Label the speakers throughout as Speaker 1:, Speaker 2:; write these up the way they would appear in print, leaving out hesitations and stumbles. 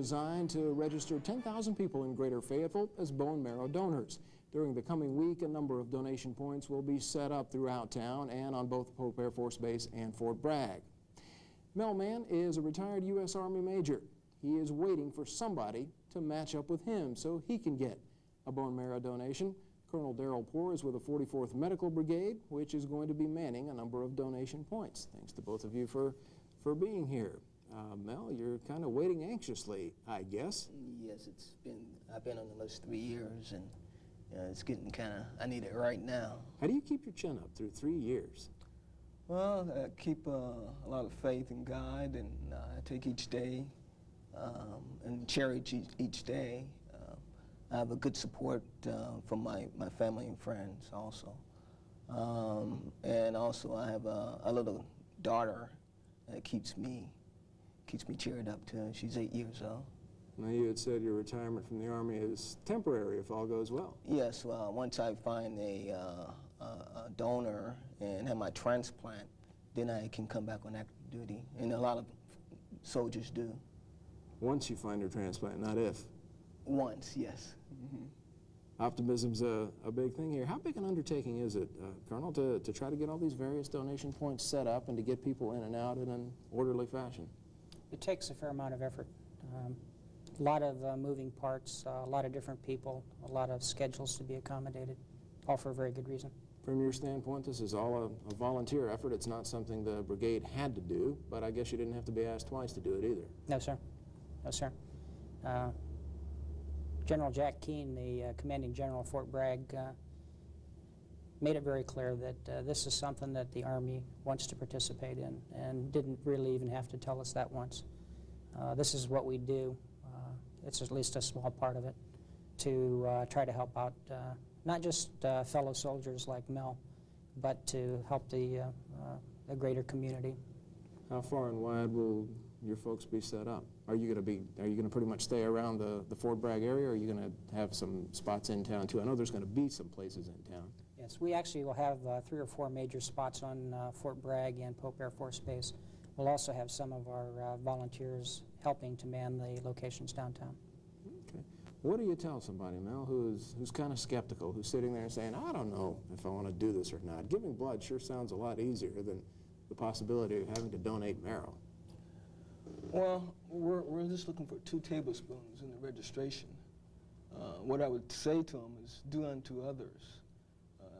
Speaker 1: Designed to register 10,000 people in Greater Fayetteville as bone marrow donors. During the coming week, a number of donation points will be set up throughout town and on both Pope Air Force Base and Fort Bragg. Mel Mann is a retired U.S. Army major. He is waiting for somebody to match up with him so he can get a bone marrow donation. Colonel Darrell Poor is with the 44th Medical Brigade, which is going to be manning a number of donation points. Thanks to both of you for being here. Mel, you're kind of waiting anxiously, I guess.
Speaker 2: Yes, I've been on the list 3 years, and it's getting kind of, I need it right now.
Speaker 1: How do you keep your chin up through 3 years?
Speaker 2: Well, I keep a lot of faith in God, and I take each day and cherish each day. I have a good support from my family and friends also. And also I have a little daughter that keeps me cheered up too. She's 8 years old.
Speaker 1: Now, you had said your retirement from the Army is temporary if all goes well.
Speaker 2: Yes, well, once I find a donor and have my transplant, then I can come back on active duty, and a lot of soldiers do.
Speaker 1: Once you find your transplant, not if.
Speaker 2: Once, yes.
Speaker 1: Mm-hmm. Optimism's a big thing here. How big an undertaking is it, Colonel, to try to get all these various donation points set up and to get people in and out in an orderly fashion?
Speaker 3: It takes a fair amount of effort. A lot of moving parts, a lot of different people, a lot of schedules to be accommodated, all for a very good reason.
Speaker 1: From your standpoint, this is all a volunteer effort. It's not something the brigade had to do, but I guess you didn't have to be asked twice to do it either.
Speaker 3: No, sir. No, sir. General Jack Keane, the commanding general of Fort Bragg, made it very clear that this is something that the Army wants to participate in, and didn't really even have to tell us that once. This is what we do. It's at least a small part of it, to try to help out not just fellow soldiers like Mel, but to help the greater community.
Speaker 1: How far and wide will your folks be set up? Are you going to pretty much stay around the Fort Bragg area, or are you going to have some spots in town too? I know there's going to be some places in town.
Speaker 3: Yes, we actually will have 3 or 4 major spots on Fort Bragg and Pope Air Force Base. We'll also have some of our volunteers helping to man the locations downtown.
Speaker 1: Okay. What do you tell somebody, Mel, who's kind of skeptical, who's sitting there and saying, I don't know if I want to do this or not? Giving blood sure sounds a lot easier than the possibility of having to donate marrow.
Speaker 4: Well, we're just looking for 2 tablespoons in the registration. What I would say to them is do unto others.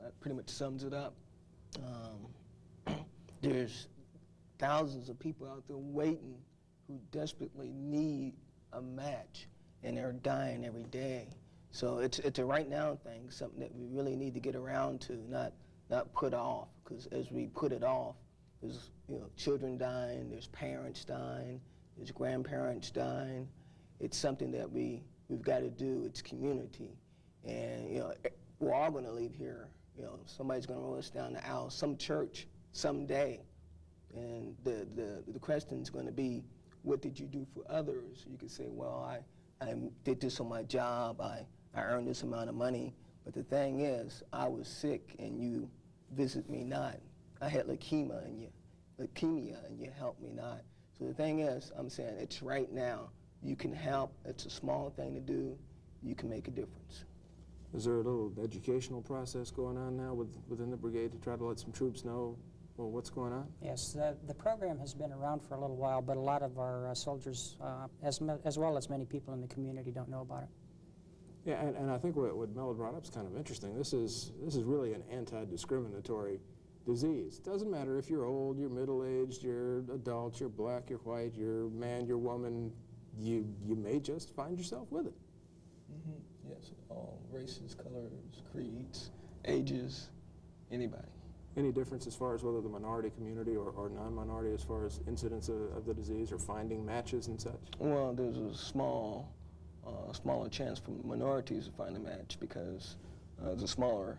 Speaker 4: That pretty much sums it up. There's thousands of people out there waiting who desperately need a match, and they're dying every day. So it's a right now thing, something that we really need to get around to, not put off, because as we put it off, there's children dying, there's parents dying, there's grandparents dying. It's something that we've got to do. It's community, and we're all going to leave here. Somebody's going to roll us down the aisle, some church, someday, and the question's going to be, what did you do for others? You could say, well, I did this on my job, I earned this amount of money, but the thing is, I was sick and you visit me not. I had leukemia and you helped me not. So the thing is, I'm saying it's right now. You can help. It's a small thing to do. You can make a difference.
Speaker 1: Is there a little educational process going on now within the brigade to try to let some troops know what's going on?
Speaker 3: Yes, the program has been around for a little while, but a lot of our soldiers, as well as many people in the community, don't know about it.
Speaker 1: Yeah, and I think what Mel brought up is kind of interesting. This is really an anti-discriminatory disease. It doesn't matter if you're old, you're middle-aged, you're adult, you're black, you're white, you're man, you're woman, you may just find yourself with it.
Speaker 4: Mm-hmm. Yes, all races, colors, creeds, ages, anybody.
Speaker 1: Any difference as far as whether the minority community or non-minority as far as incidence of the disease or finding matches and such?
Speaker 4: Well, there's a smaller chance for minorities to find a match because there's a smaller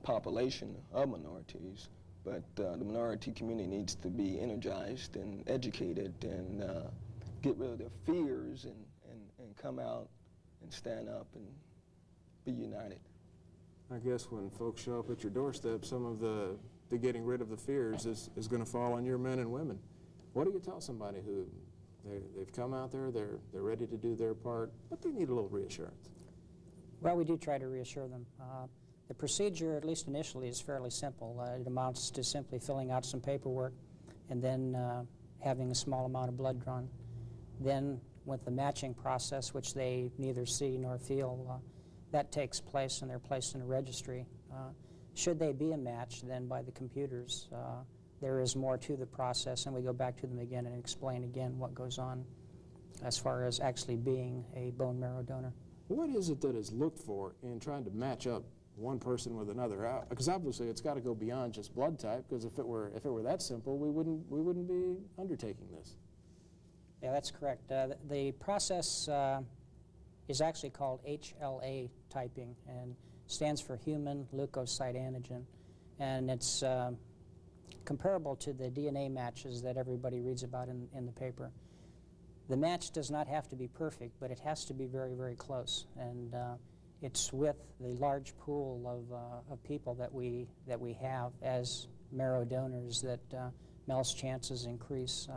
Speaker 4: population of minorities, but the minority community needs to be energized and educated and get rid of their fears and come out and stand up and be united.
Speaker 1: I guess when folks show up at your doorstep, some of the getting rid of the fears is going to fall on your men and women. What do you tell somebody who They've come out there, they're ready to do their part, but they need a little reassurance.
Speaker 3: Well, we do try to reassure them. The procedure, at least initially, is fairly simple. It amounts to simply filling out some paperwork and then having a small amount of blood drawn. Then, with the matching process, which they neither see nor feel, that takes place and they're placed in a registry. Should they be a match, then by the computers, there is more to the process, and we go back to them again and explain again what goes on as far as actually being a bone marrow donor.
Speaker 1: What is it that is looked for in trying to match up one person with another? Because obviously it's got to go beyond just blood type, because if it were that simple, we wouldn't be undertaking this.
Speaker 3: Yeah, that's correct. The process is actually called HLA typing and stands for human leukocyte antigen, and it's comparable to the DNA matches that everybody reads about in the paper. The match does not have to be perfect, but it has to be very, very close, and it's with the large pool of people that we have as marrow donors that Mel's chances increase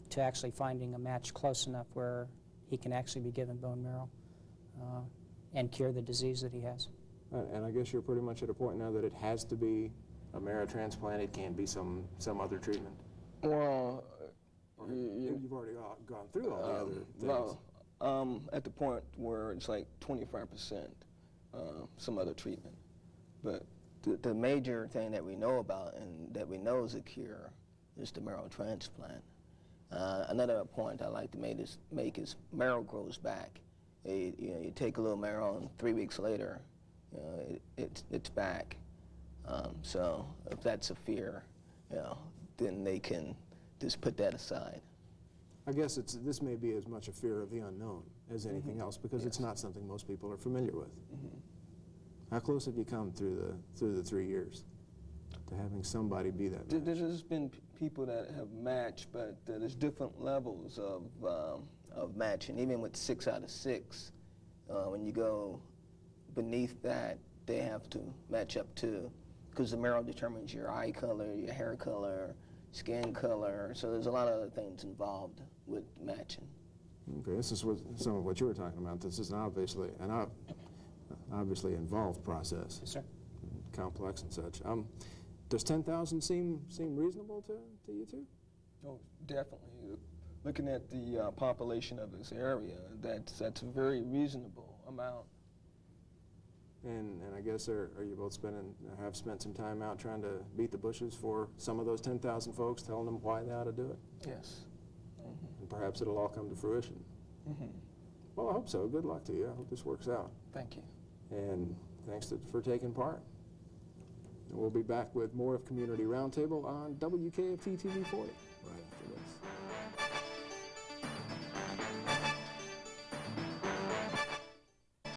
Speaker 3: to actually finding a match close enough where he can actually be given bone marrow and cure the disease that he has.
Speaker 1: And I guess you're pretty much at a point now that it has to be a marrow transplant. It can't be some other treatment.
Speaker 2: Well,
Speaker 1: You've already gone through all the other things.
Speaker 2: well, at the point where it's like 25% some other treatment. But the major thing that we know about and that we know is a cure is the marrow transplant. Another point I like to make is marrow grows back. You take a little marrow and 3 weeks later, it's back. So if that's a fear, then they can just put that aside.
Speaker 1: I guess this may be as much a fear of the unknown as anything else, because it's not something most people are familiar with. How close have you come through the 3 years to having somebody be that match?
Speaker 2: There's been people that have matched, but there's different levels of matching. Even with 6 out of 6, when you go beneath that, they have to match up to, because the marrow determines your eye color, your hair color, skin color. So there's a lot of other things involved with matching.
Speaker 1: Okay, this is some of what you were talking about. This is obviously involved process.
Speaker 3: Yes, sir.
Speaker 1: Complex and such. Does 10,000 seem reasonable to you two?
Speaker 2: Oh, definitely. Looking at the population of this area, that's a very reasonable amount.
Speaker 1: And I guess are you both have spent some time out trying to beat the bushes for some of those 10,000 folks, telling them why they ought to do it?
Speaker 2: Yes.
Speaker 1: And perhaps it'll all come to fruition. Well, I hope so. Good luck to you. I hope this works out.
Speaker 2: Thank you.
Speaker 1: And thanks for taking part. And we'll be back with more of Community Roundtable on WKFT TV 40. Right.